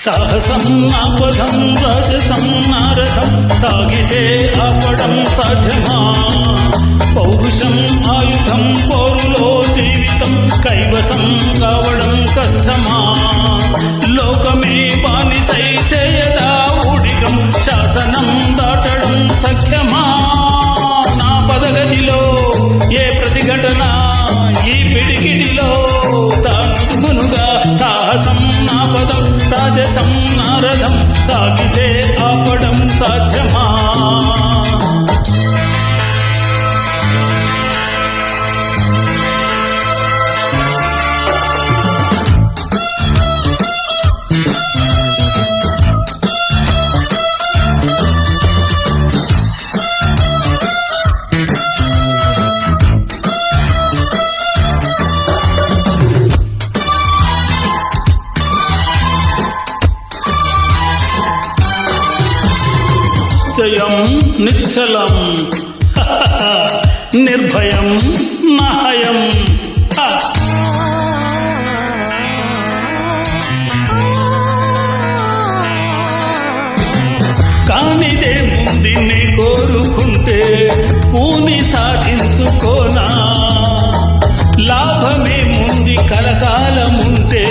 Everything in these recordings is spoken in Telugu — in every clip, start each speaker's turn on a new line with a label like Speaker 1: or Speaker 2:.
Speaker 1: సాహసం నాపదం రాజసం నారథం సాగితే ఆపడం సాధ్యమా? పౌరుషం ఆయుధం పోరులో జీవితం కైవసం కావడం కష్టమా? లోకమే బానిసై చేయదా ఊడిగం శాసనం దాటడం సఖ్యమా? నా పదగతిలో ఏ ప్రతిఘటన ఈ పిడికిడిలో తానుగునుగా సాహసం నా పదం రాజసం నారథం సాగితే ఆపడం సాధ్యమా? జయం నిశ్చలం నిర్భయం నహయం. కానిదే ముందిని కోరుకుంటే ఊని సాధించుకోనా? లాభమే ముంది కలకాలముంటే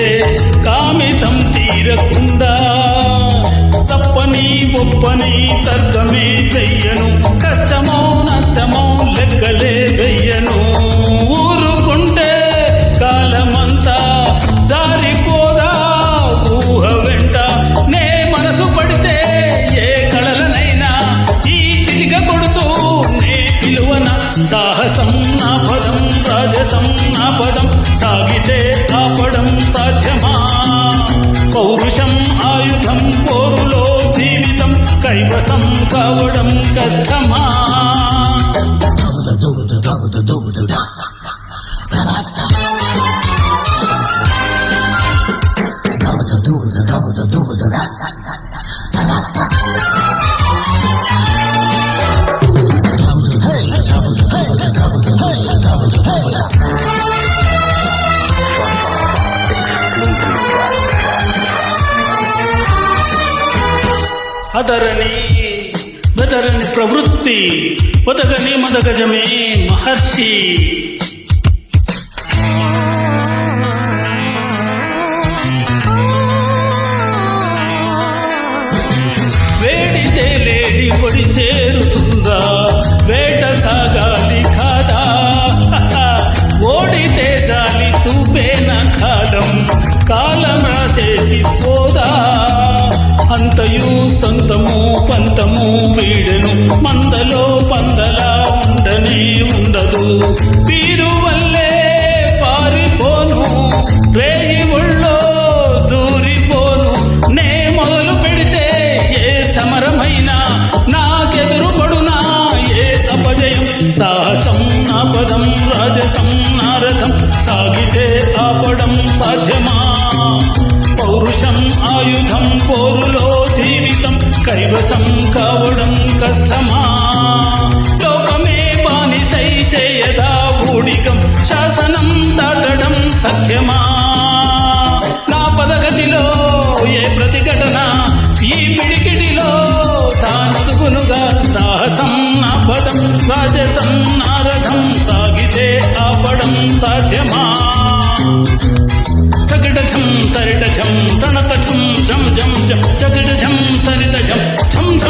Speaker 1: కామితం తీరకుండా తప్పని ఒప్పని తర్కమే చెయ్యను, కష్టమో నష్టమో లెక్కలే వెయ్యను. ఊరుకుంటే కాలమంతా జారిపోదా ఊహ వెంట, నే మనసు పడితే ఏ కళలనైనా ఈ చిటిక కొడుతూ నే పిలువన. సాహసం నా పదం రాజసం నా పదం సాగితే ఆపడం సాధ్యమా? పౌరుషం ఆయుధం పోరులో జీవితం కైవసం కావడం కష్టమా? అదరని బెదరని ప్రవృత్తి ఒదగని మదగజమే మహర్షి. వేడితే లేడి పొడి చేరుతుందా? వేట సాగాలి కాదా? ఓడితే జాలి చూపేన కాలం, కాలం రాసేసి పోదా? అంతయు సొంతము పంతము వీడెను, మందలో పందలా ఉండనే ఉండదు. పీరు వల్లే పారిపోను, రేయి ఒళ్ళో దూరిపోను. నే మొదలు పెడితే ఏ సమరమైనా నాకెదురు పడునా ఏ అపజయం. సాహసం నా పదం రాజసం నారథం సాగితే ఆపడం సాధ్యమా? పౌరుషం ఆయుధం పోరులో జీవితం కైవసం కావడం కష్టమా? లోకమే బానిసై చేయదా ఊడిగం శాసనం దాటడం సత్యమా? నా పదగతిలో ఏ ప్రతిఘటన ఈ పిడికిడిలో తానదుగునుగా సాహసం నా పదం రాజసం నారథం సాగితే ఆపడం సాధ్యమా? తగిడజం తరిటజం తణతజం జం జం జం జగిడజం తరిటజం ఝం ఝం.